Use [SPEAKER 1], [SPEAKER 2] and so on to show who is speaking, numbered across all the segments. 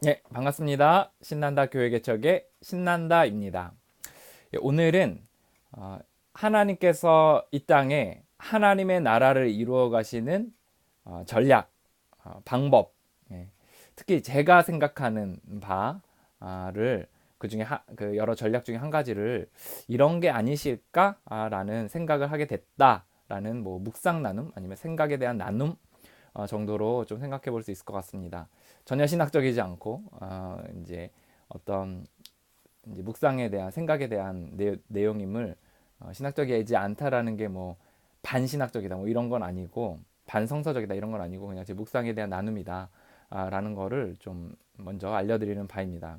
[SPEAKER 1] 예, 반갑습니다. 신난다 교회 개척의 신난다입니다. 예, 오늘은 어, 하나님께서 이 땅에 하나님의 나라를 이루어 가시는 전략, 방법, 예, 특히 제가 생각하는 바를 그 중에 그 여러 전략 중에 한 가지를 이런 게 아니실까라는 생각을 하게 됐다라는 뭐 묵상 나눔 아니면 생각에 대한 나눔 정도로 좀 생각해 볼 수 있을 것 같습니다. 전혀 신학적이지 않고 이제 어떤 이제 묵상에 대한 생각에 대한 내용임을 신학적이지 않다라는 게 뭐 반신학적이다 뭐 이런 건 아니고 반성서적이다 이런 건 아니고 그냥 제 묵상에 대한 나눔이다 라는 거를 좀 먼저 알려드리는 바입니다.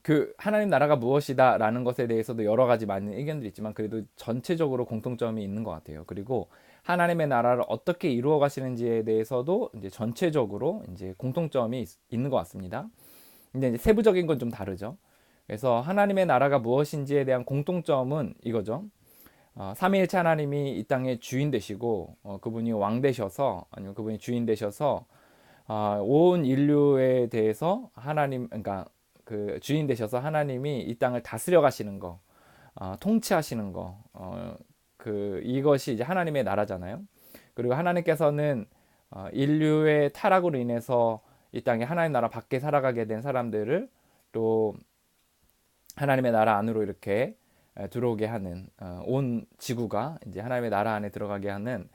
[SPEAKER 1] 그 하나님 나라가 무엇이다라는 것에 대해서도 여러 가지 많은 의견들이 있지만 그래도 전체적으로 공통점이 있는 것 같아요. 그리고 하나님의 나라를 어떻게 이루어 가시는지에 대해서도 이제 전체적으로 이제 공통점이 있는 것 같습니다. 근데 이제 세부적인 건 좀 다르죠. 그래서 하나님의 나라가 무엇인지에 대한 공통점은 이거죠. 삼위일체 하나님이 이 땅의 주인 되시고 그분이 왕 되셔서 아니면 그분이 주인 되셔서 온 인류에 대해서 하나님 그러니까 그 주인 되셔서 하나님이 이 땅을 다스려 가시는 거, 통치하시는 거, 그 이것이 이제 하나님의 나라잖아요. 그리고 하나님께서는 인류의 타락으로 인해서 이 땅에 하나님 나라 밖에 살아가게 된 사람들을 또 하나님의 나라 안으로 이렇게 들어오게 하는 온 지구가 이제 하나님의 나라 안에 들어가게 하는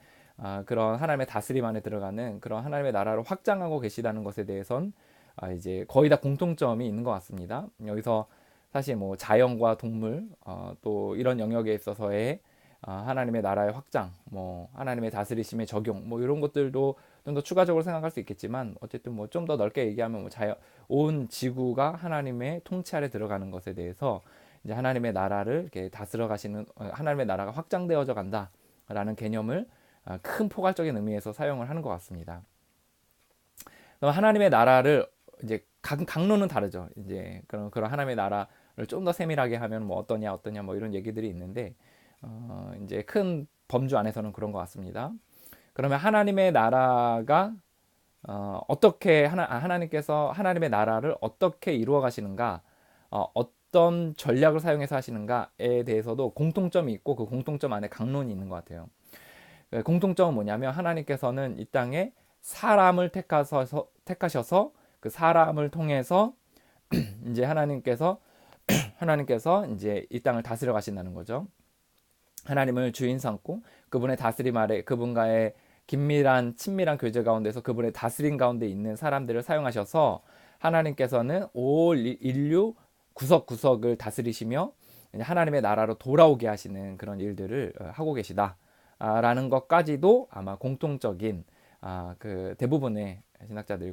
[SPEAKER 1] 그런 하나님의 다스림 안에 들어가는 그런 하나님의 나라를 확장하고 계시다는 것에 대해선 이제 거의 다 공통점이 있는 것 같습니다. 여기서 사실 뭐 자연과 동물 또 이런 영역에 있어서의 하나님의 나라의 확장, 뭐 하나님의 다스리심의 적용, 뭐 이런 것들도 좀 더 추가적으로 생각할 수 있겠지만 어쨌든 뭐 좀 더 넓게 얘기하면 뭐 자연 온 지구가 하나님의 통치 아래 들어가는 것에 대해서 이제 하나님의 나라를 이렇게 다스려 가시는 하나님의 나라가 확장되어져 간다라는 개념을 큰 포괄적인 의미에서 사용을 하는 것 같습니다. 그럼 하나님의 나라를 이제 강론은 다르죠. 이제 그런 하나님의 나라를 좀 더 세밀하게 하면 뭐 어떠냐 뭐 이런 얘기들이 있는데 이제 큰 범주 안에서는 그런 것 같습니다. 그러면 하나님의 나라가 어떻게 하나님께서 하나님의 나라를 어떻게 이루어 가시는가, 어떤 전략을 사용해서 하시는가에 대해서도 공통점이 있고 그 공통점 안에 강론이 있는 것 같아요. 그 공통점은 뭐냐면 하나님께서는 이 땅에 사람을 택하셔서 그 사람을 통해서 이제 하나님께서 이제 이 땅을 다스려 가신다는 거죠. 하나님을 주인 삼고 그분의 다스림 아래 그분과의 긴밀한 친밀한 교제 가운데서 그분의 다스림 가운데 있는 사람들을 사용하셔서 하나님께서는 올 인류 구석구석을 다스리시며 하나님의 나라로 돌아오게 하시는 그런 일들을 하고 계시다라는 것까지도 아마 공통적인 그 대부분의 신학자들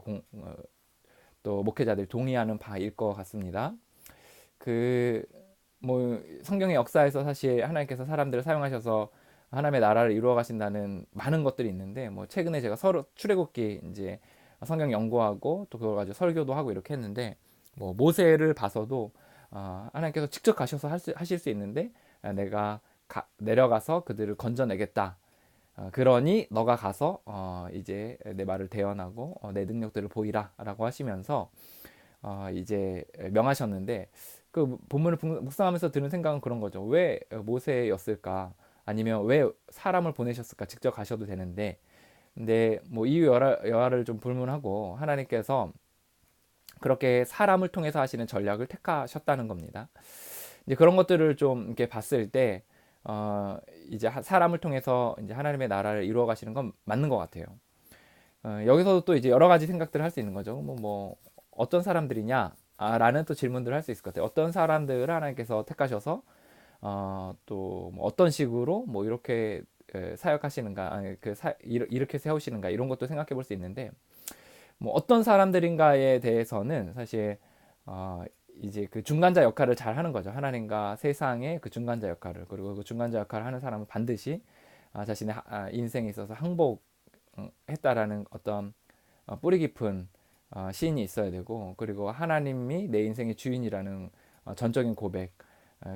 [SPEAKER 1] 또 목회자들 동의하는 바일 것 같습니다. 그 뭐 성경의 역사에서 사실 하나님께서 사람들을 사용하셔서 하나님의 나라를 이루어 가신다는 많은 것들이 있는데 뭐 최근에 제가 서로 출애굽기 이제 성경 연구하고 또 그걸 가지고 설교도 하고 이렇게 했는데 뭐 모세를 봐서도 하나님께서 직접 가셔서 하실 수 있는데 내가 내려가서 그들을 건져내겠다. 그러니 너가 가서 이제 내 말을 대언하고 내 능력들을 보이라라고 하시면서 이제 명하셨는데 그 본문을 묵상하면서 드는 생각은 그런 거죠. 왜 모세였을까? 아니면 왜 사람을 보내셨을까? 직접 가셔도 되는데. 근데 뭐 이유 여하를 좀 불문하고 하나님께서 그렇게 사람을 통해서 하시는 전략을 택하셨다는 겁니다. 이제 그런 것들을 좀 이렇게 봤을 때 이제 사람을 통해서 이제 하나님의 나라를 이루어 가시는 건 맞는 것 같아요. 여기서도 또 이제 여러 가지 생각들을 할 수 있는 거죠. 뭐 어떤 사람들이냐? 라는 또 질문들을 할 수 있을 것 같아요. 어떤 사람들을 하나님께서 택하셔서 또뭐 어떤 식으로 뭐 이렇게 사역하시는가, 아니, 이렇게 세우시는가 이런 것도 생각해 볼 수 있는데 뭐 어떤 사람들인가에 대해서는 사실 어, 이제 그 중간자 역할을 잘 하는 거죠. 하나님과 세상의 그 중간자 역할을 그리고 그 중간자 역할을 하는 사람은 반드시 자신의 인생에 있어서 항복했다라는 어떤 뿌리 깊은 시인이 있어야 되고 그리고 하나님이 내 인생의 주인이라는 전적인 고백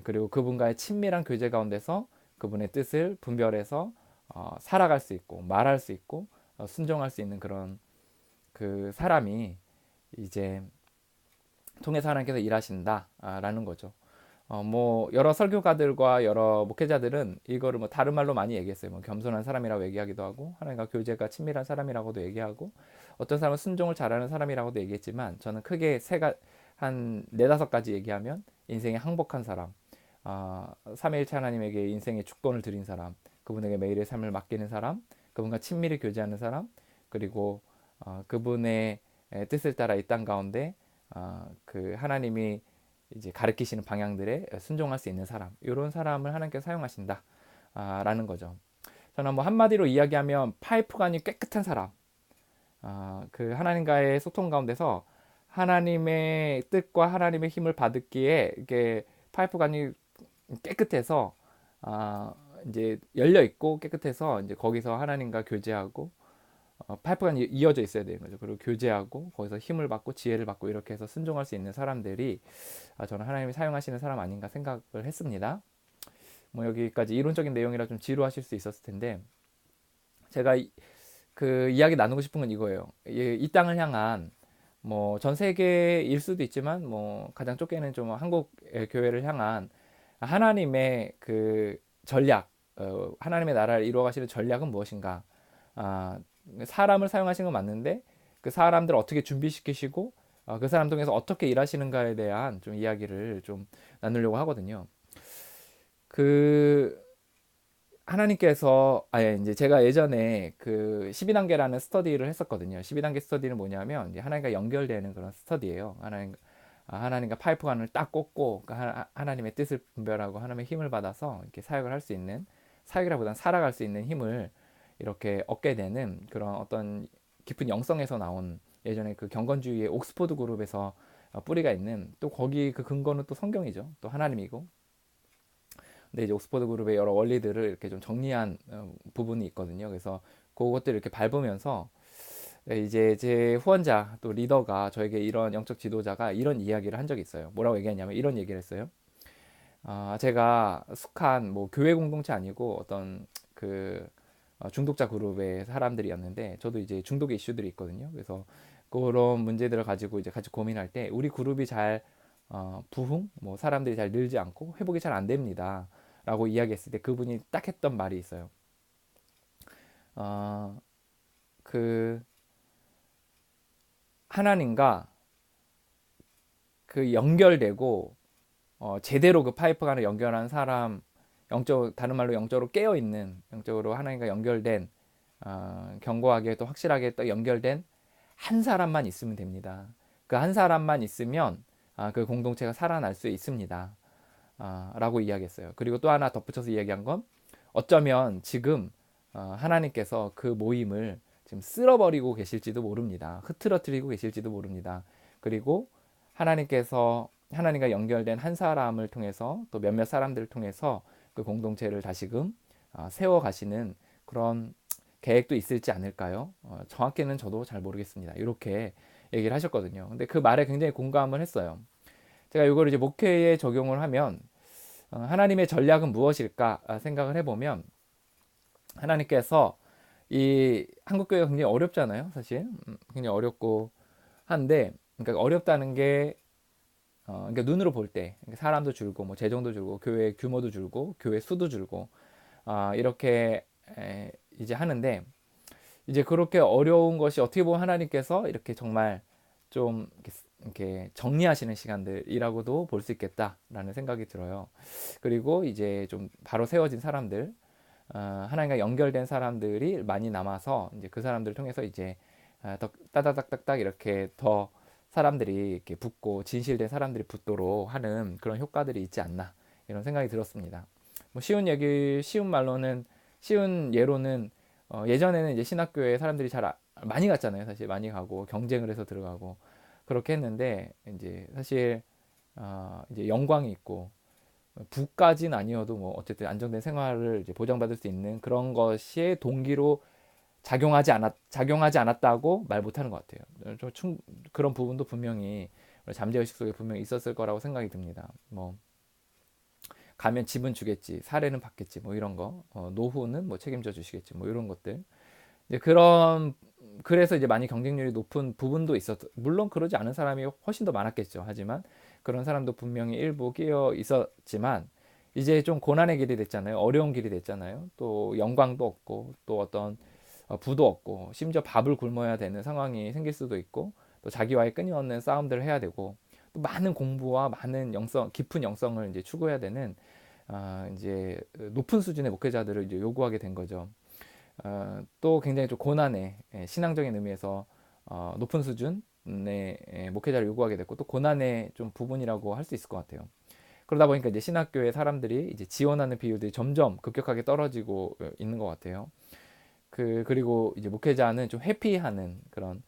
[SPEAKER 1] 그리고 그분과의 친밀한 교제 가운데서 그분의 뜻을 분별해서 살아갈 수 있고 말할 수 있고 순종할 수 있는 그런 그 사람이 이제 통해서 하나님께서 일하신다라는 거죠. 뭐 여러 설교가들과 여러 목회자들은 이거를 뭐 다른 말로 많이 얘기했어요. 뭐 겸손한 사람이라고 얘기하기도 하고 하나님과 교제가 친밀한 사람이라고도 얘기하고 어떤 사람은 순종을 잘하는 사람이라고도 얘기했지만 저는 크게 한 네다섯 가지 얘기하면 인생에 항복한 사람, 삼위일체 하나님에게 인생의 주권을 드린 사람, 그분에게 매일의 삶을 맡기는 사람, 그분과 친밀히 교제하는 사람, 그리고 그분의 뜻을 따라 이 땅 가운데 그 하나님이 이제 가르치시는 방향들에 순종할 수 있는 사람, 이런 사람을 하나님께서 사용하신다 라는 거죠. 저는 뭐 한마디로 이야기하면 파이프관이 깨끗한 사람, 그 하나님과의 소통 가운데서 하나님의 뜻과 하나님의 힘을 받기에 이게 파이프관이 깨끗해서 이제 열려 있고 깨끗해서 이제 거기서 하나님과 교제하고 파이프가 이어져 있어야 되는 거죠. 그리고 교제하고 거기서 힘을 받고 지혜를 받고 이렇게 해서 순종할 수 있는 사람들이 저는 하나님이 사용하시는 사람 아닌가 생각을 했습니다. 뭐 여기까지 이론적인 내용이라 좀 지루하실 수 있었을 텐데 제가 그 이야기 나누고 싶은 건 이거예요. 이 땅을 향한 뭐 전 세계일 수도 있지만 뭐 가장 좁게는 좀 한국 교회를 향한 하나님의 그 전략, 하나님의 나라를 이루어 가시는 전략은 무엇인가? 아, 사람을 사용하시는 건 맞는데 그 사람들을 어떻게 준비시키시고 그 사람 통해서 어떻게 일하시는가에 대한 좀 이야기를 좀 나누려고 하거든요. 그 하나님께서 이제 제가 예전에 그 12단계라는 스터디를 했었거든요. 12단계 스터디는 뭐냐면 이제 하나님과 연결되는 그런 스터디예요. 하나님과 파이프관을 딱 꽂고 하나님의 뜻을 분별하고 하나님의 힘을 받아서 이렇게 사역을 할 수 있는 사역이라보다는 살아갈 수 있는 힘을 이렇게 얻게 되는 그런 어떤 깊은 영성에서 나온 예전에 그 경건주의의 옥스포드 그룹에서 뿌리가 있는 또 거기 그 근거는 또 성경이죠. 또 하나님이고. 근데 이제 옥스포드 그룹의 여러 원리들을 이렇게 좀 정리한 부분이 있거든요. 그래서 그것들을 이렇게 밟으면서 이제 제 후원자 또 리더가 저에게 이런 영적 지도자가 이런 이야기를 한 적이 있어요. 뭐라고 얘기했냐면 이런 얘기를 했어요. 제가 속한 뭐 교회 공동체 아니고 어떤 그 중독자 그룹의 사람들이었는데 저도 이제 중독의 이슈들이 있거든요. 그래서 그런 문제들을 가지고 이제 같이 고민할 때 우리 그룹이 잘 부흥, 뭐 사람들이 잘 늘지 않고 회복이 잘 안 됩니다. 라고 이야기했을 때 그분이 딱 했던 말이 있어요. 어, 그 하나님과 그 연결되고 제대로 그 파이프간을 연결한 사람, 다른 말로 영적으로 깨어 있는, 영적으로 하나님과 연결된 견고하게 또 확실하게 또 연결된 한 사람만 있으면 됩니다. 그 한 사람만 있으면 그 공동체가 살아날 수 있습니다. 라고 이야기했어요. 그리고 또 하나 덧붙여서 이야기한 건 어쩌면 지금 하나님께서 그 모임을 지금 쓸어버리고 계실지도 모릅니다. 흐트러뜨리고 계실지도 모릅니다. 그리고 하나님께서 하나님과 연결된 한 사람을 통해서 또 몇몇 사람들을 통해서 그 공동체를 다시금 세워 가시는 그런 계획도 있을지 않을까요? 정확히는 저도 잘 모르겠습니다. 이렇게 얘기를 하셨거든요. 근데 그 말에 굉장히 공감을 했어요. 제가 이걸 이제 목회에 적용을 하면 하나님의 전략은 무엇일까 생각을 해보면 하나님께서 이 한국교회가 굉장히 어렵잖아요, 사실. 굉장히 어렵고 한데, 그러니까 어렵다는 게 그러니까 눈으로 볼 때 사람도 줄고 뭐 재정도 줄고 교회 규모도 줄고 교회 수도 줄고 이렇게 이제 하는데 이제 그렇게 어려운 것이 어떻게 보면 하나님께서 이렇게 정말 좀 이렇게 정리하시는 시간들이라고도 볼 수 있겠다라는 생각이 들어요. 그리고 이제 좀 바로 세워진 사람들, 하나님과 연결된 사람들이 많이 남아서 이제 그 사람들을 통해서 이제 더 따다닥닥닥 이렇게 더 사람들이 이렇게 붙고 진실된 사람들이 붙도록 하는 그런 효과들이 있지 않나 이런 생각이 들었습니다. 뭐 쉬운 말로는 쉬운 예로는 예전에는 이제 신학교에 사람들이 많이 갔잖아요. 사실 많이 가고 경쟁을 해서 들어가고 그렇게 했는데 이제 사실 이제 영광이 있고 부까지는 아니어도 뭐 어쨌든 안정된 생활을 이제 보장받을 수 있는 그런 것이 동기로 작용하지 않았다고 말 못하는 것 같아요. 그런 부분도 분명히 잠재의식 속에 분명히 있었을 거라고 생각이 듭니다. 뭐 가면 집은 주겠지, 사례는 받겠지, 뭐 이런 거, 노후는 뭐 책임져 주시겠지, 뭐 이런 것들. 이제 그런 그래서 이제 많이 경쟁률이 높은 부분도 있었, 물론 그러지 않은 사람이 훨씬 더 많았겠죠. 하지만 그런 사람도 분명히 일부 끼어 있었지만 이제 좀 고난의 길이 됐잖아요. 어려운 길이 됐잖아요. 또 영광도 없고 또 어떤 부도 없고 심지어 밥을 굶어야 되는 상황이 생길 수도 있고 또 자기와의 끊임없는 싸움들을 해야 되고 또 많은 공부와 많은 영성, 깊은 영성을 이제 추구해야 되는 이제 높은 수준의 목회자들을 이제 요구하게 된 거죠. 또 굉장히 좀 고난의 신앙적인 의미에서 높은 수준의 목회자를 요구하게 됐고 또 고난의 좀 부분이라고 할 수 있을 것 같아요. 그러다 보니까 이제 신학교의 사람들이 이제 지원하는 비율들이 점점 급격하게 떨어지고 있는 것 같아요. 그리고 이제 목회자는 좀 회피하는 그런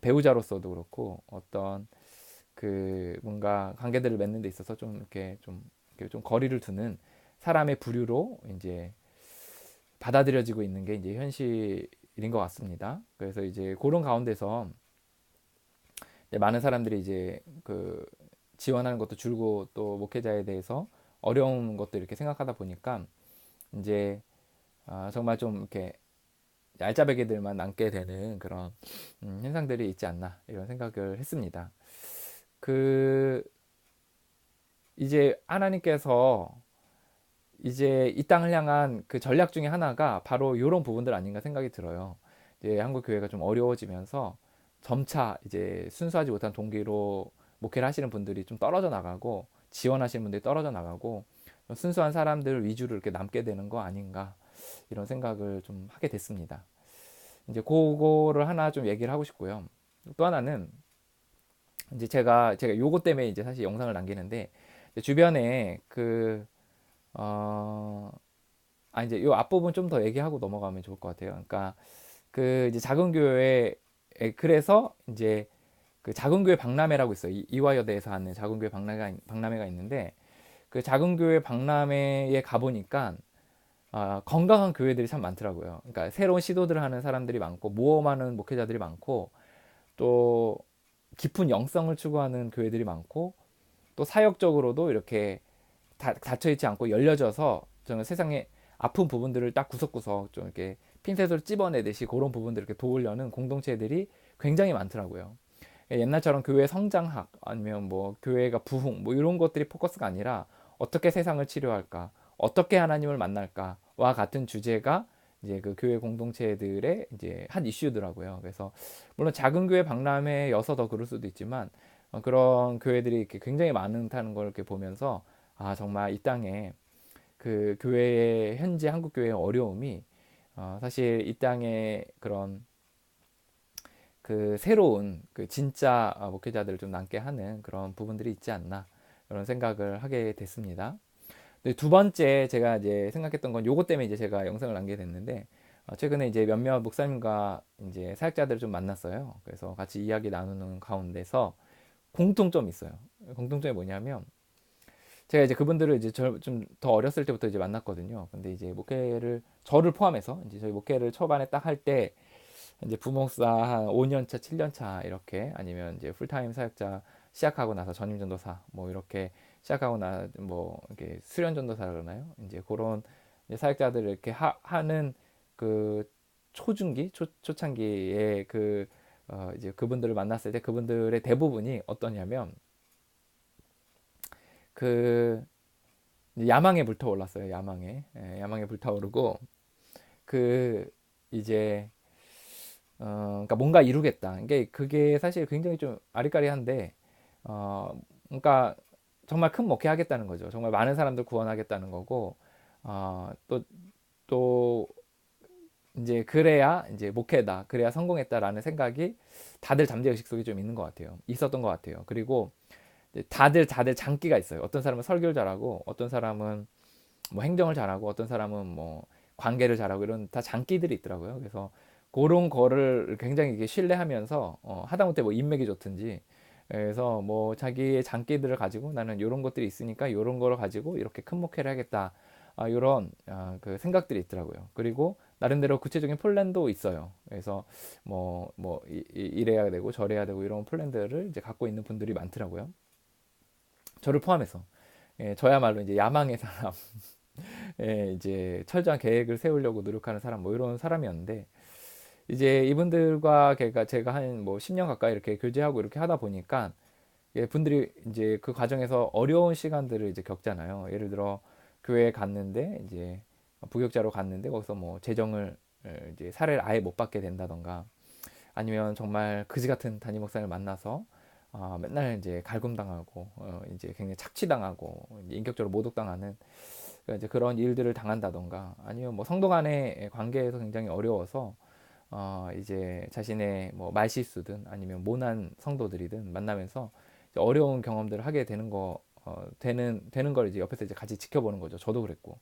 [SPEAKER 1] 배우자로서도 그렇고 어떤 뭔가 관계들을 맺는 데 있어서 좀 이렇게 좀 거리를 두는 사람의 부류로 이제 받아들여지고 있는 게 이제 현실인 것 같습니다. 그래서 이제 그런 가운데서 이제 많은 사람들이 이제 지원하는 것도 줄고 또 목회자에 대해서 어려운 것도 이렇게 생각하다 보니까 이제 정말 좀 이렇게 알짜배기들만 남게 되는 그런 현상들이 있지 않나 이런 생각을 했습니다. 그 이제 하나님께서 이제 이 땅을 향한 그 전략 중에 하나가 바로 이런 부분들 아닌가 생각이 들어요. 이제 한국 교회가 좀 어려워지면서 점차 이제 순수하지 못한 동기로 목회를 하시는 분들이 좀 떨어져 나가고 지원하시는 분들이 떨어져 나가고 순수한 사람들 위주로 이렇게 남게 되는 거 아닌가 이런 생각을 좀 하게 됐습니다. 이제 그거를 하나 좀 얘기를 하고 싶고요. 또 하나는 이제 제가 요거 때문에 이제 사실 영상을 남기는데 주변에 어, 이제 요 앞부분 좀 더 얘기하고 넘어가면 좋을 것 같아요. 그러니까 이제 작은 교회 그래서 이제 작은 교회 박람회라고 있어요. 이화여대에서 하는 작은 교회 박람회가 있는데 그 작은 교회 박람회에 가보니까 건강한 교회들이 참 많더라고요. 그러니까 새로운 시도들을 하는 사람들이 많고 모험하는 목회자들이 많고 또 깊은 영성을 추구하는 교회들이 많고 또 사역적으로도 이렇게 닫혀있지 않고 열려져서 저는 세상에 아픈 부분들을 딱 구석구석 좀 이렇게 핀셋으로 찝어내듯이 그런 부분들을 이렇게 도우려는 공동체들이 굉장히 많더라고요. 옛날처럼 교회 성장학 아니면 뭐 교회가 부흥 뭐 이런 것들이 포커스가 아니라 어떻게 세상을 치료할까, 어떻게 하나님을 만날까와 같은 주제가 이제 그 교회 공동체들의 이제 한 이슈더라고요. 그래서 물론 작은 교회 박람회여서 더 그럴 수도 있지만 그런 교회들이 이렇게 굉장히 많다는 걸 이렇게 보면서 정말 이 땅에 교회의 현재 한국 교회의 어려움이 사실 이 땅에 그런 새로운 진짜 목회자들을 좀 남게 하는 그런 부분들이 있지 않나 그런 생각을 하게 됐습니다. 두 번째 제가 이제 생각했던 건 요거 때문에 이제 제가 영상을 남게 됐는데 최근에 이제 몇몇 목사님과 이제 사역자들을 좀 만났어요. 그래서 같이 이야기 나누는 가운데서 공통점이 있어요. 공통점이 뭐냐면 제가 이제 그분들을 이제 좀 더 어렸을 때부터 이제 만났거든요. 근데 이제 목회를 저를 포함해서 이제 저희 목회를 초반에 딱 할 때 이제 부목사 한 5년 차, 7년 차 이렇게 아니면 이제 풀타임 사역자 시작하고 나서 전임 전도사 뭐 이렇게 시작하고 뭐 이렇게 수련 전도사라 그러나요? 이제 그런 이제 사역자들을 이렇게 하는 그 초중기, 초창기에 이제 그분들을 만났을 때 그분들의 대부분이 어떠냐면 그 야망에 불타올랐어요. 야망에 불타오르고 그 이제 그러니까 뭔가 이루겠다. 그게 사실 굉장히 좀 아리까리한데 그러니까 정말 큰 목회하겠다는 거죠. 정말 많은 사람들 구원하겠다는 거고 또 이제 그래야 이제 목회다. 그래야 성공했다라는 생각이 다들 잠재의식 속에 좀 있는 것 같아요. 있었던 것 같아요. 그리고 다들 장기가 있어요. 어떤 사람은 설교를 잘하고 어떤 사람은 뭐 행정을 잘하고 어떤 사람은 뭐 관계를 잘하고 이런 다 장기들이 있더라고요. 그래서 그런 거를 굉장히 이게 신뢰하면서 하다못해 뭐 인맥이 좋든지 그래서 뭐 자기의 장기들을 가지고 나는 이런 것들이 있으니까 이런 거를 가지고 이렇게 큰 목회를 하겠다. 이런 그 생각들이 있더라고요. 그리고 나름대로 구체적인 플랜도 있어요. 그래서 이래야 되고 저래야 되고 이런 플랜들을 이제 갖고 있는 분들이 많더라고요. 저를 포함해서. 저야말로 이제 야망의 사람, 이제 철저한 계획을 세우려고 노력하는 사람, 뭐 이런 사람이었는데, 이제 이분들과 제가 한 뭐 10년 가까이 이렇게 교제하고 이렇게 하다 보니까 분들이 이제 그 과정에서 어려운 시간들을 이제 겪잖아요. 예를 들어 교회에 갔는데 이제 부격자로 갔는데 거기서 뭐 재정을 이제 사례를 아예 못 받게 된다던가, 아니면 정말 그지 같은 담임 목사를 만나서 맨날 이제 갈굼당하고 이제 굉장히 착취당하고 이제 인격적으로 모독당하는 이제 그런 일들을 당한다던가, 아니면 뭐 성도 간의 관계에서 굉장히 어려워서 이제 자신의 뭐 말실수든 아니면 모난 성도들이든 만나면서 이제 어려운 경험들을 하게 되는 되는 걸 이제 옆에서 이제 같이 지켜보는 거죠. 저도 그랬고.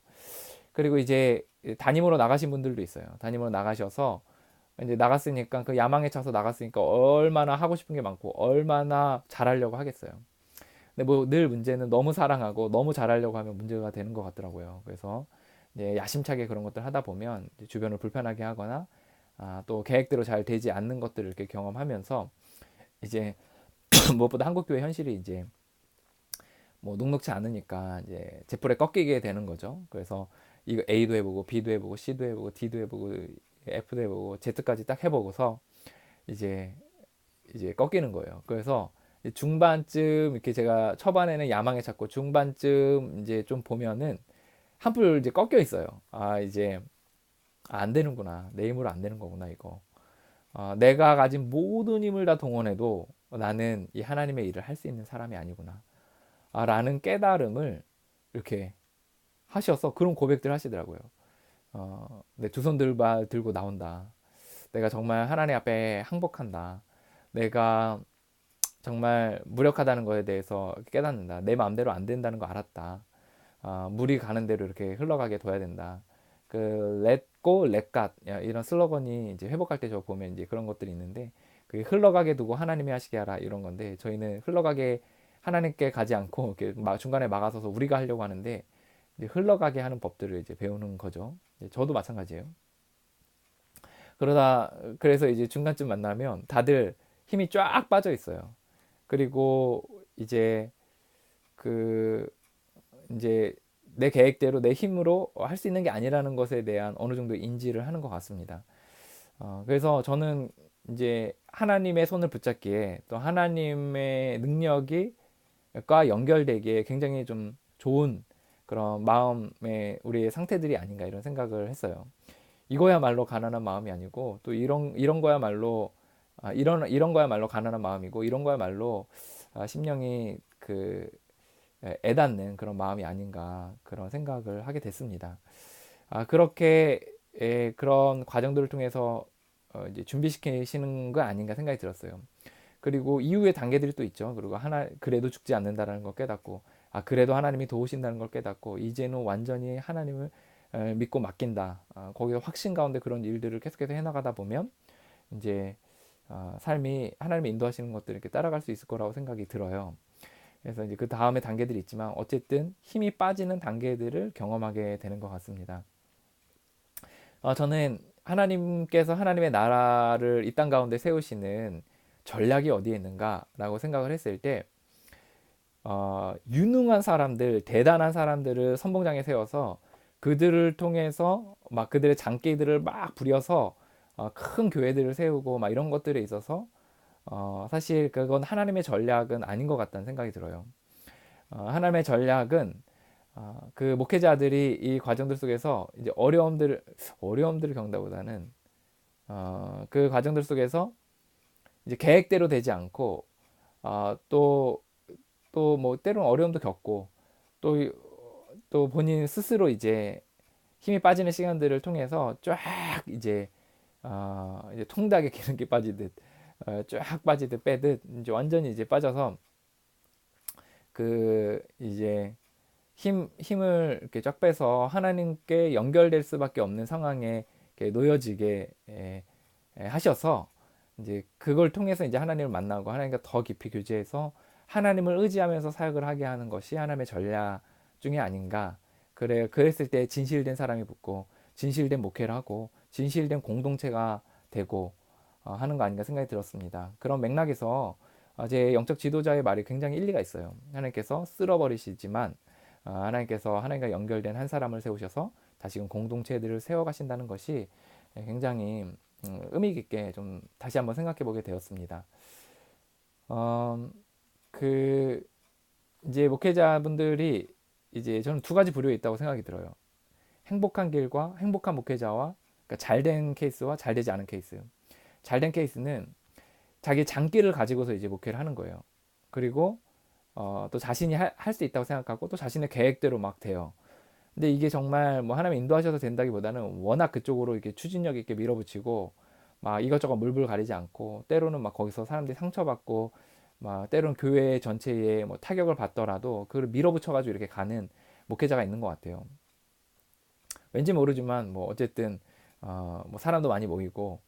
[SPEAKER 1] 그리고 이제 담임으로 나가신 분들도 있어요. 담임으로 나가셔서 이제 나갔으니까, 그 야망에 차서 나갔으니까 얼마나 하고 싶은 게 많고 얼마나 잘하려고 하겠어요. 근데 뭐 늘 문제는 너무 사랑하고 너무 잘하려고 하면 문제가 되는 것 같더라고요. 그래서 이제 야심차게 그런 것들 하다 보면 이제 주변을 불편하게 하거나 또 계획대로 잘 되지 않는 것들을 이렇게 경험하면서 이제 무엇보다 한국 교회 현실이 이제 뭐 녹록치 않으니까 이제 제풀에 꺾이게 되는 거죠. 그래서 이거 A도 해보고 B도 해보고 C도 해보고 D도 해보고 F도 해보고 Z까지 딱 해보고서 이제 꺾이는 거예요. 그래서 중반쯤 이렇게 제가 초반에는 야망에 찾고 중반쯤 이제 좀 보면은 한풀 이제 꺾여 있어요. 이제 안 되는구나. 내 힘으로 안 되는 거구나 이거. 내가 가진 모든 힘을 다 동원해도 나는 이 하나님의 일을 할 수 있는 사람이 아니구나. 라는 깨달음을 이렇게 하셔서 그런 고백들 하시더라고요. 내 두 손 들고 나온다. 내가 정말 하나님 앞에 항복한다. 내가 정말 무력하다는 것에 대해서 깨닫는다. 내 마음대로 안 된다는 거 알았다. 물이 가는 대로 이렇게 흘러가게 둬야 된다. 그 let go, let God 이런 슬로건이 이제 회복할 때 저 보면 이제 그런 것들이 있는데, 그게 흘러가게 두고 하나님이 하시게 하라 이런 건데, 저희는 흘러가게 하나님께 가지 않고 이렇게 중간에 막아서서 우리가 하려고 하는데, 이제 흘러가게 하는 법들을 이제 배우는 거죠. 저도 마찬가지예요. 그래서 이제 중간쯤 만나면 다들 힘이 쫙 빠져 있어요. 그리고 이제 그 이제 내 계획대로 내 힘으로 할 수 있는 게 아니라는 것에 대한 어느 정도 인지를 하는 것 같습니다. 그래서 저는 이제 하나님의 손을 붙잡기에, 또 하나님의 능력이 과 연결되기에 굉장히 좀 좋은 그런 마음의 우리의 상태들이 아닌가 이런 생각을 했어요. 이거야말로 가난한 마음이 아니고, 또 이런 거야말로 이런 거야말로 가난한 마음이고, 이런 거야말로 심령이 애닿는 그런 마음이 아닌가 그런 생각을 하게 됐습니다. 그렇게 그런 과정들을 통해서 이제 준비시키시는 거 아닌가 생각이 들었어요. 그리고 이후의 단계들이 또 있죠. 그리고 그래도 죽지 않는다라는 걸 깨닫고, 그래도 하나님이 도우신다는 걸 깨닫고, 이제는 완전히 하나님을 믿고 맡긴다. 거기서 확신 가운데 그런 일들을 계속해서 해나가다 보면 이제 삶이 하나님이 인도하시는 것들을 이렇게 따라갈 수 있을 거라고 생각이 들어요. 그래서 이제 그 다음에 단계들이 있지만 어쨌든 힘이 빠지는 단계들을 경험하게 되는 것 같습니다. 저는 하나님께서 하나님의 나라를 이 땅 가운데 세우시는 전략이 어디에 있는가라고 생각을 했을 때, 유능한 사람들, 대단한 사람들을 선봉장에 세워서 그들을 통해서 막 그들의 장기들을 막 부려서 큰 교회들을 세우고 막 이런 것들에 있어서 사실 그건 하나님의 전략은 아닌 것 같다는 생각이 들어요. 하나님의 전략은 그 목회자들이 이 과정들 속에서 이제 어려움들을 겪는다보다는 그 과정들 속에서 이제 계획대로 되지 않고 또 뭐 때로는 어려움도 겪고 또 본인 스스로 이제 힘이 빠지는 시간들을 통해서 쫙 이제 이제 통닭에 기름기 빠지듯 쫙 빠지듯 빼듯 이제 완전히 이제 빠져서 이제 힘을 이렇게 쫙 빼서 하나님께 연결될 수밖에 없는 상황에 이렇게 놓여지게 하셔서 이제 그걸 통해서 이제 하나님을 만나고 하나님과 더 깊이 교제해서 하나님을 의지하면서 사역을 하게 하는 것이 하나님의 전략 중에 아닌가. 그랬을 때 진실된 사람이 붙고 진실된 목회를 하고 진실된 공동체가 되고 하는 거 아닌가 생각이 들었습니다. 그런 맥락에서 제 영적 지도자의 말이 굉장히 일리가 있어요. 하나님께서 쓸어버리시지만 하나님께서 하나님과 연결된 한 사람을 세우셔서 다시금 공동체들을 세워가신다는 것이 굉장히 의미 깊게 좀 다시 한번 생각해 보게 되었습니다. 어, 그 이제 목회자분들이 이제 저는 두 가지 부류에 있다고 생각이 들어요. 행복한 길과 행복한 목회자와, 그러니까 잘된 케이스와 잘되지 않은 케이스. 잘된 케이스는 자기 장기를 가지고서 이제 목회를 하는 거예요. 그리고 또 자신이 할 수 있다고 생각하고 또 자신의 계획대로 막 돼요. 근데 이게 정말 뭐 하나님 인도하셔서 된다기보다는 워낙 그쪽으로 이렇게 추진력 있게 밀어붙이고 막 이것저것 물불 가리지 않고, 때로는 막 거기서 사람들이 상처받고 막 때로는 교회 전체에 뭐 타격을 받더라도 그걸 밀어붙여가지고 이렇게 가는 목회자가 있는 것 같아요. 왠지 모르지만 뭐 어쨌든 뭐 사람도 많이 모이고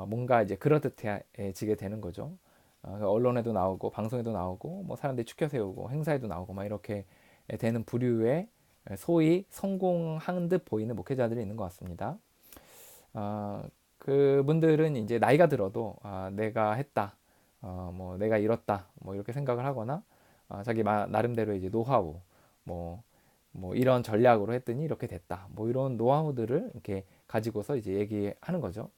[SPEAKER 1] 뭔가 이제 그럴듯해지게 되는 거죠. 언론에도 나오고 방송에도 나오고 뭐 사람들이 추켜 세우고 행사에도 나오고 막 이렇게 되는 부류의 소위 성공한 듯 보이는 목회자들이 있는 것 같습니다. 그분들은 이제 나이가 들어도 내가 했다, 뭐 내가 이뤘다, 뭐 이렇게 생각을 하거나 자기 나름대로 이제 노하우, 뭐, 뭐 이런 전략으로 했더니 이렇게 됐다, 뭐 이런 노하우들을 이렇게 가지고서 이제 얘기하는 거죠.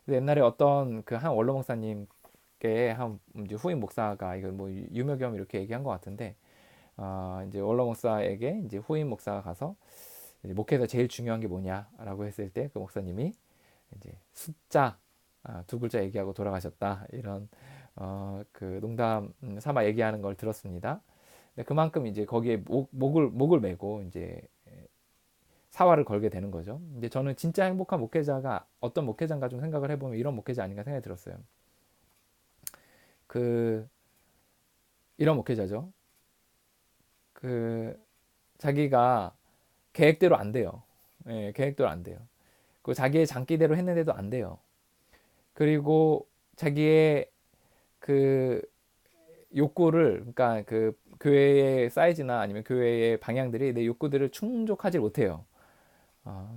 [SPEAKER 1] 그래서 옛날에 어떤 그 한 원로 목사님께 한 이제 후임 목사가 이거 뭐 유묘겸 이렇게 얘기한 것 같은데, 이제 원로 목사에게 이제 후임 목사가 가서 이제 목회에서 제일 중요한 게 뭐냐라고 했을 때 그 목사님이 이제 숫자 두 글자 얘기하고 돌아가셨다, 이런 그 농담 삼아 얘기하는 걸 들었습니다. 근데 그만큼 이제 거기에 목을 메고 이제 사활을 걸게 되는 거죠. 근데 저는 진짜 행복한 목회자가 어떤 목회자인가 좀 생각을 해보면 이런 목회자 아닌가 생각이 들었어요. 그 이런 목회자죠. 그 자기가 계획대로 안 돼요. 예, 계획대로 안 돼요. 그 자기의 장기대로 했는데도 안 돼요. 그리고 자기의 그 욕구를, 그러니까 그 교회의 사이즈나 아니면 교회의 방향들이 내 욕구들을 충족하지 못해요.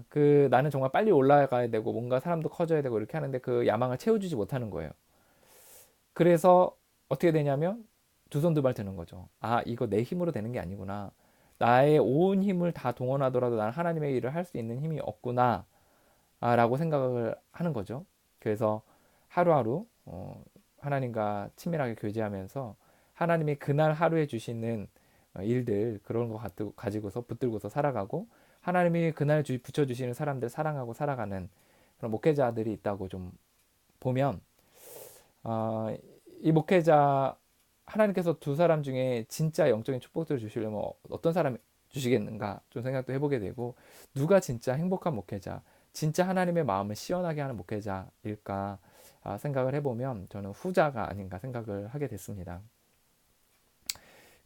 [SPEAKER 1] 그 나는 정말 빨리 올라가야 되고 뭔가 사람도 커져야 되고 이렇게 하는데 그 야망을 채워주지 못하는 거예요. 그래서 어떻게 되냐면 두 손 두 발 드는 거죠. 이거 내 힘으로 되는 게 아니구나. 나의 온 힘을 다 동원하더라도 나는 하나님의 일을 할 수 있는 힘이 없구나. 라고 생각을 하는 거죠. 그래서 하루하루 하나님과 친밀하게 교제하면서 하나님이 그날 하루에 주시는 일들, 그런 거 가지고서 붙들고서 살아가고, 하나님이 그날 붙여주시는 사람들 사랑하고 살아가는 그런 목회자들이 있다고 좀 보면, 어, 이 목회자, 하나님께서 두 사람 중에 진짜 영적인 축복들을 주시려면 어떤 사람 주시겠는가 좀 생각도 해보게 되고, 누가 진짜 행복한 목회자, 진짜 하나님의 마음을 시원하게 하는 목회자일까 생각을 해보면 저는 후자가 아닌가 생각을 하게 됐습니다.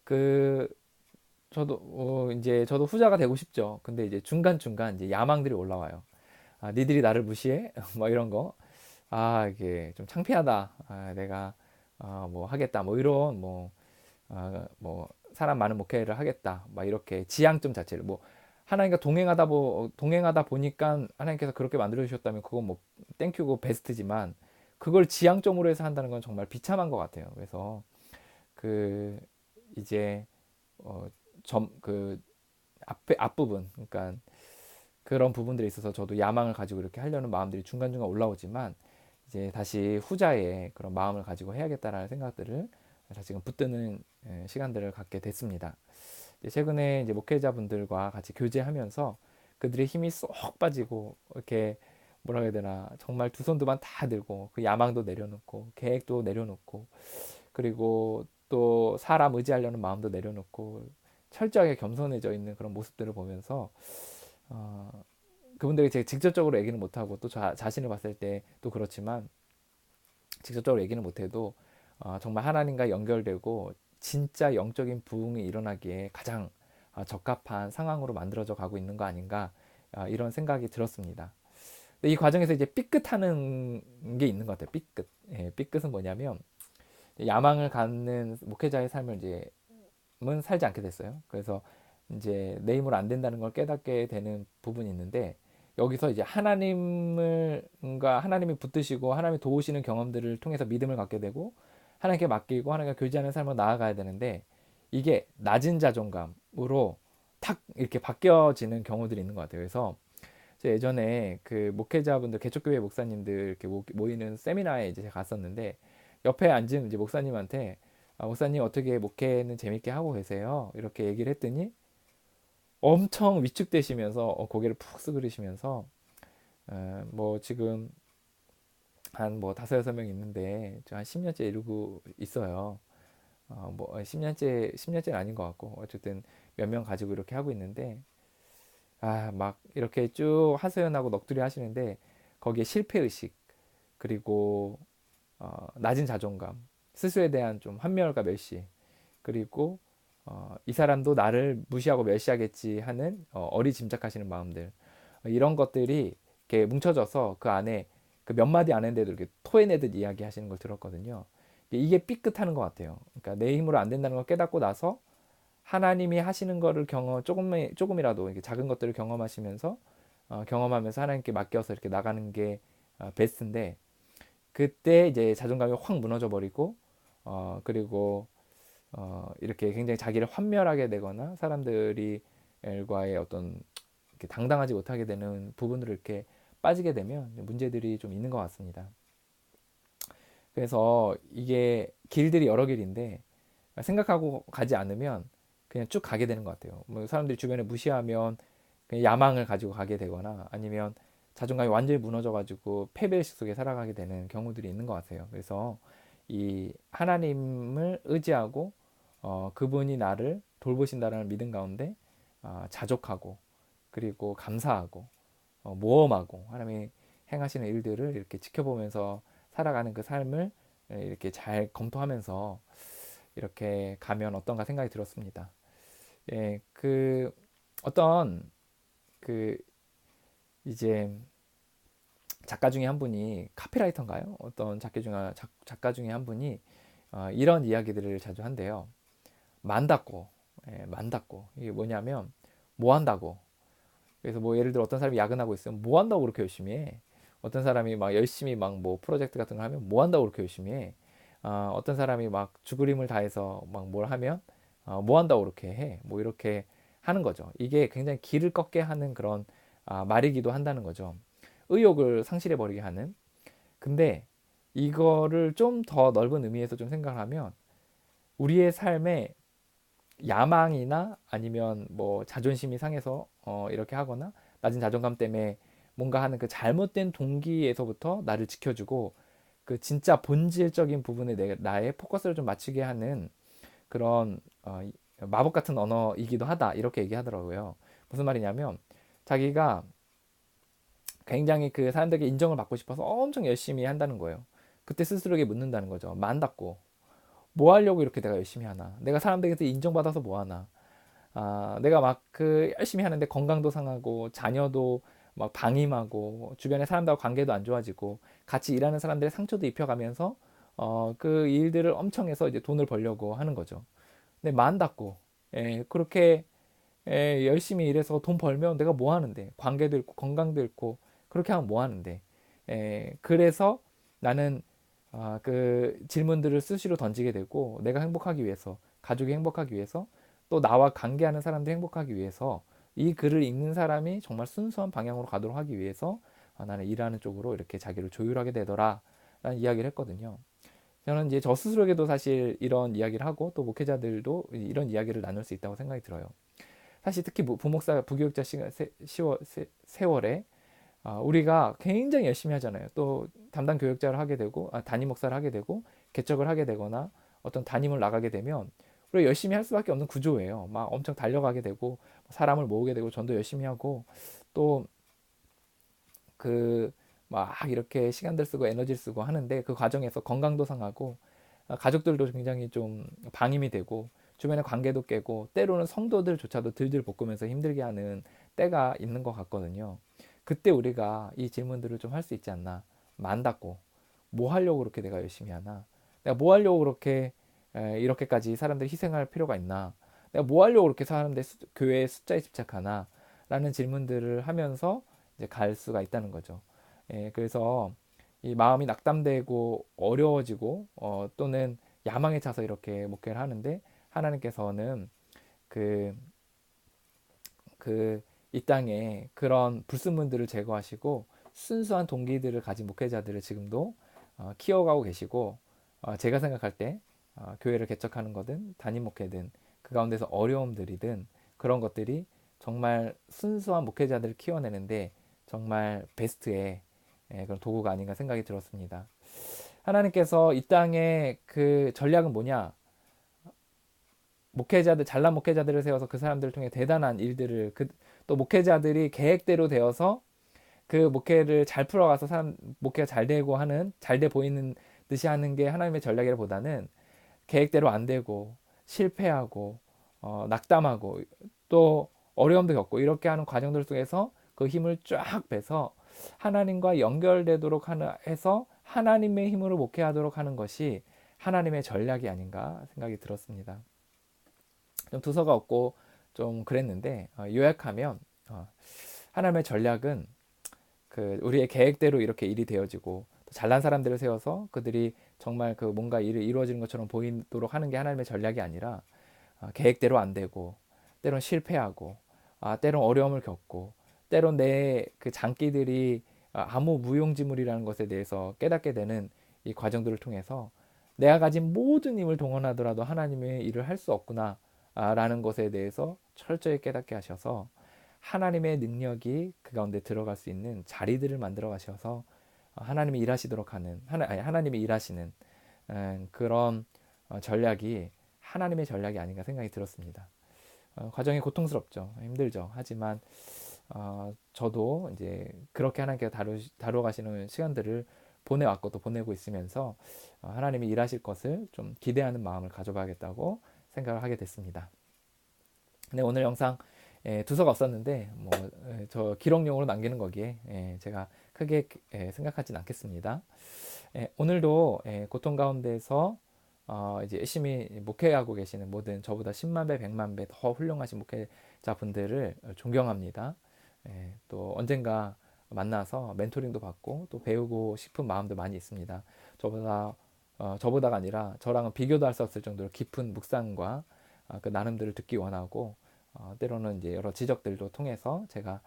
[SPEAKER 1] 그 저도 이제 저도 후자가 되고 싶죠. 근데 이제 중간중간 이제 야망들이 올라와요. 니들이 나를 무시해? 뭐 이런 거. 이게 좀 창피하다. 내가 뭐 하겠다. 뭐 이런 뭐 사람 많은 목회를 하겠다. 막 이렇게 지향점 자체를 뭐 하나님과 동행하다 보니까 하나님께서 그렇게 만들어 주셨다면 그건 뭐 땡큐고 베스트지만, 그걸 지향점으로 해서 한다는 건 정말 비참한 것 같아요. 그래서 그 이제 그 앞부분, 그러니까 그런 부분들에 있어서 저도 야망을 가지고 이렇게 하려는 마음들이 중간중간 올라오지만, 이제 다시 후자의 그런 마음을 가지고 해야겠다라는 생각들을 지금 붙드는 시간들을 갖게 됐습니다. 최근에 이제 목회자분들과 같이 교제하면서 그들의 힘이 쏙 빠지고 이렇게 뭐라 해야 되나, 정말 두 손 두 발 다 들고 그 야망도 내려놓고 계획도 내려놓고, 그리고 또 사람 의지하려는 마음도 내려놓고 철저하게 겸손해져 있는 그런 모습들을 보면서 어, 그분들이 제가 직접적으로 얘기는 못하고 또 자신을 봤을 때 또 그렇지만, 직접적으로 얘기는 못해도 정말 하나님과 연결되고 진짜 영적인 부흥이 일어나기에 가장 적합한 상황으로 만들어져 가고 있는 거 아닌가, 이런 생각이 들었습니다. 근데 이 과정에서 이제 삐끗하는 게 있는 것 같아요. 삐끗. 예, 삐끗은 뭐냐면 야망을 갖는 목회자의 삶을 이제 살지 않게 됐어요. 그래서 이제 내 힘으로 안 된다는 걸 깨닫게 되는 부분이 있는데, 여기서 이제 하나님이 붙드시고 하나님이 도우시는 경험들을 통해서 믿음을 갖게 되고 하나님께 맡기고 하나님과 교제하는 삶으로 나아가야 되는데, 이게 낮은 자존감으로 탁 이렇게 바뀌어지는 경우들이 있는 것 같아요. 그래서 제가 예전에 그 목회자분들, 개척교회 목사님들 이렇게 모이는 세미나에 이제 제가 갔었는데, 옆에 앉은 이제 목사님한테, 목사님 어떻게 목회는 재밌게 하고 계세요? 이렇게 얘기를 했더니 엄청 위축되시면서 고개를 푹 쓰그리시면서 뭐 지금 한 뭐 다섯 여섯 명 있는데 저 한 10년째 이루고 있어요. 뭐 10년째는 아닌 것 같고 어쨌든 몇 명 가지고 이렇게 하고 있는데 막 이렇게 쭉 하소연하고 넋두리 하시는데 거기에 실패 의식 그리고 낮은 자존감, 스스로에 대한 좀 환멸과 멸시, 그리고 이 사람도 나를 무시하고 멸시하겠지 하는 어리짐작하시는 마음들, 이런 것들이 이렇게 뭉쳐져서 그 안에 그 몇 마디 안 했는데도 이렇게 토해내듯 이야기하시는 걸 들었거든요. 이게 삐끗하는 것 같아요. 그러니까 내 힘으로 안 된다는 걸 깨닫고 나서 하나님이 하시는 거를 조금이라도 이렇게 작은 것들을 경험하시면서 경험하면서 하나님께 맡겨서 이렇게 나가는 게 베스트인데, 그때 이제 자존감이 확 무너져 버리고 그리고 이렇게 굉장히 자기를 환멸하게 되거나 사람들이 과의 어떤 이렇게 당당하지 못하게 되는 부분들을 이렇게 빠지게 되면 문제들이 좀 있는 것 같습니다. 그래서 이게 길들이 여러 길인데 생각하고 가지 않으면 그냥 쭉 가게 되는 것 같아요. 뭐 사람들이 주변에 무시하면 그냥 야망을 가지고 가게 되거나 아니면 자존감이 완전히 무너져가지고 패배의식 속에 살아가게 되는 경우들이 있는 것 같아요. 그래서 이 하나님을 의지하고 그분이 나를 돌보신다라는 믿음 가운데 자족하고 그리고 감사하고 모험하고 하나님이 행하시는 일들을 이렇게 지켜보면서 살아가는 그 삶을 이렇게 잘 검토하면서 이렇게 가면 어떤가 생각이 들었습니다. 예, 그 어떤 그 이제 작가 중에 한 분이 카피라이터인가요? 어떤 작가 중에 한 분이 이런 이야기들을 자주 한대요. 만다고, 만다고. 이게 뭐냐면 뭐 한다고. 그래서 뭐 예를 들어 어떤 사람이 야근하고 있으면 뭐 한다고 그렇게 열심히 해. 어떤 사람이 막 열심히 막 뭐 프로젝트 같은 걸 하면 뭐 한다고 그렇게 열심히 해. 어떤 사람이 막 죽을 힘을 다해서 막 뭘 하면 뭐 한다고 그렇게 해. 뭐 이렇게 하는 거죠. 이게 굉장히 기를 꺾게 하는 그런 말이기도 한다는 거죠. 의욕을 상실해 버리게 하는. 근데 이거를 좀 더 넓은 의미에서 좀 생각을 하면 우리의 삶에 야망이나 아니면 뭐 자존심이 상해서 이렇게 하거나 낮은 자존감 때문에 뭔가 하는 그 잘못된 동기에서부터 나를 지켜주고 그 진짜 본질적인 부분에 나의 포커스를 좀 맞추게 하는 그런 마법 같은 언어이기도 하다 이렇게 얘기하더라고요. 무슨 말이냐면 자기가 굉장히 그 사람들에게 인정을 받고 싶어서 엄청 열심히 한다는 거예요. 그때 스스로에게 묻는다는 거죠. 만 닫고 뭐 하려고 이렇게 내가 열심히 하나? 내가 사람들에게서 인정받아서 뭐 하나? 내가 막 그 열심히 하는데 건강도 상하고 자녀도 막 방임하고 주변의 사람들과 관계도 안 좋아지고 같이 일하는 사람들의 상처도 입혀가면서 그 일들을 엄청 해서 이제 돈을 벌려고 하는 거죠. 근데 만 닫고 그렇게 열심히 일해서 돈 벌면 내가 뭐 하는데 관계도 잃고 건강도 잃고 그렇게 하면 뭐 하는데 그래서 나는 그 질문들을 수시로 던지게 되고 내가 행복하기 위해서 가족이 행복하기 위해서 또 나와 관계하는 사람들이 행복하기 위해서 이 글을 읽는 사람이 정말 순수한 방향으로 가도록 하기 위해서 나는 일하는 쪽으로 이렇게 자기를 조율하게 되더라 라는 이야기를 했거든요. 저는 이제 저 스스로에게도 사실 이런 이야기를 하고 또 목회자들도 이런 이야기를 나눌 수 있다고 생각이 들어요. 사실 특히 부목사 부교육자 세월에 우리가 굉장히 열심히 하잖아요. 또 담당 교육자를 하게 되고 담임 목사를 하게 되고 개척을 하게 되거나 어떤 담임을 나가게 되면 우리가 열심히 할 수밖에 없는 구조예요. 막 엄청 달려가게 되고 사람을 모으게 되고 전도 열심히 하고 또 그 막 이렇게 시간들 쓰고 에너지를 쓰고 하는데 그 과정에서 건강도 상하고 가족들도 굉장히 좀 방임이 되고 주변의 관계도 깨고 때로는 성도들조차도 들들 볶으면서 힘들게 하는 때가 있는 것 같거든요. 그때 우리가 이 질문들을 좀 할 수 있지 않나. 만닫고 뭐 하려고 그렇게 내가 열심히 하나? 내가 뭐 하려고 그렇게 이렇게까지 사람들 희생할 필요가 있나? 내가 뭐 하려고 그렇게 교회의 숫자에 집착하나? 라는 질문들을 하면서 이제 갈 수가 있다는 거죠. 그래서 이 마음이 낙담되고 어려워지고 또는 야망에 차서 이렇게 목회를 하는데 하나님께서는 그, 그 이 땅에 그런 불순물들을 제거하시고 순수한 동기들을 가진 목회자들을 지금도 키워가고 계시고, 제가 생각할 때 교회를 개척하는 거든 담임 목회든 그 가운데서 어려움들이든 그런 것들이 정말 순수한 목회자들을 키워내는데 정말 베스트의 그런 도구가 아닌가 생각이 들었습니다. 하나님께서 이 땅에 그 전략은 뭐냐? 목회자들, 잘난 목회자들을 세워서 그 사람들을 통해 대단한 일들을, 또 목회자들이 계획대로 되어서 그 목회를 잘 풀어가서 목회가 잘 되고 하는, 잘 돼 보이는 듯이 하는 게 하나님의 전략이라보다는 계획대로 안 되고 실패하고 낙담하고 또 어려움도 겪고 이렇게 하는 과정들 속에서 그 힘을 쫙 빼서 하나님과 연결되도록 해서 하나님의 힘으로 목회하도록 하는 것이 하나님의 전략이 아닌가 생각이 들었습니다. 좀 두서가 없고 좀 그랬는데, 요약하면 하나님의 전략은 그 우리의 계획대로 이렇게 일이 되어지고 잘난 사람들을 세워서 그들이 정말 그 뭔가 일이 이루어지는 것처럼 보이도록 하는 게 하나님의 전략이 아니라, 계획대로 안 되고 때론 실패하고 때론 어려움을 겪고 때론 내 그 장기들이 아무 무용지물이라는 것에 대해서 깨닫게 되는 이 과정들을 통해서 내가 가진 모든 힘을 동원하더라도 하나님의 일을 할 수 없구나 라는 것에 대해서 철저히 깨닫게 하셔서 하나님의 능력이 그 가운데 들어갈 수 있는 자리들을 만들어 가셔서 하나님이 일하시도록 하는, 하나님이 일하시는 그런 전략이 하나님의 전략이 아닌가 생각이 들었습니다. 과정이 고통스럽죠. 힘들죠. 하지만 저도 이제 그렇게 하나님께서 다루어 가시는 시간들을 보내왔고 또 보내고 있으면서 하나님이 일하실 것을 좀 기대하는 마음을 가져봐야겠다고 생각을 하게 됐습니다. 네, 오늘 영상 두서가 없었는데 뭐 저 기록용으로 남기는 거기에 제가 크게 생각하진 않겠습니다. 오늘도 고통 가운데서 이제 열심히 목회하고 계시는 모든 저보다 10만 배, 100만 배 더 훌륭하신 목회자분들을 존경합니다. 또 언젠가 만나서 멘토링도 받고 또 배우고 싶은 마음도 많이 있습니다. 저보다가 아니라 저랑은 비교도 할 수 없을 정도로 깊은 묵상과 그 나눔들을 듣기 원하고, 때로는 이제 여러 지적들도 통해서 제가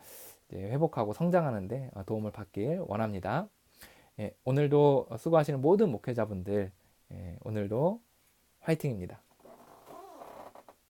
[SPEAKER 1] 이제 회복하고 성장하는데 도움을 받길 원합니다. 오늘도 수고하시는 모든 목회자분들, 오늘도 화이팅입니다.